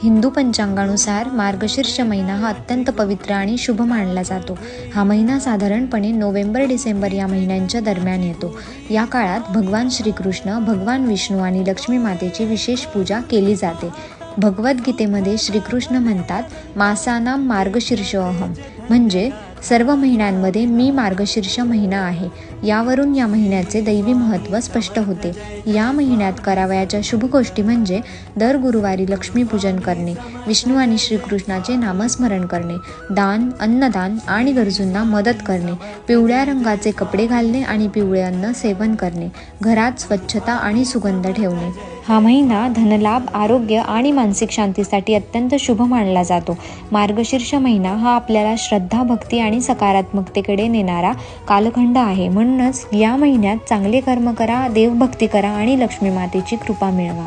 हिंदू पंचांगानुसार मार्गशीर्ष महिना हा अत्यंत पवित्र आणि शुभ मानला जातो. हा महिना साधारणपणे नोव्हेंबर-डिसेंबर या महिन्यांच्या दरम्यान येतो. या काळात भगवान श्रीकृष्ण, भगवान विष्णू आणि लक्ष्मी मातेची विशेष पूजा केली जाते. भगवद्गीतेमध्ये श्रीकृष्ण म्हणतात, मासानां मार्गशीर्षोऽहम्, म्हणजे सर्व महिन्यांमध्ये मी मार्गशीर्ष महिना आहे. यावरून या महिन्याचे दैवी महत्त्व स्पष्ट होते. या महिन्यात करावयाच्या शुभ गोष्टी म्हणजे दर गुरुवारी लक्ष्मीपूजन करणे, विष्णू आणि श्रीकृष्णाचे नामस्मरण करणे, दान, अन्नदान आणि गरजूंना मदत करणे, पिवळ्या रंगाचे कपडे घालणे आणि पिवळे अन्न सेवन करणे, घरात स्वच्छता आणि सुगंध ठेवणे. हा महिना धनलाभ, आरोग्य आणि मानसिक शांतीसाठी अत्यंत शुभ मानला जातो. मार्गशीर्ष महिना हा आपल्याला श्रद्धा, भक्ती आणि सकारात्मकतेकडे नेणारा कालखंड आहे. म्हणूनच या महिन्यात चांगले कर्म करा, देवभक्ती करा आणि लक्ष्मी मातेची कृपा मिळवा.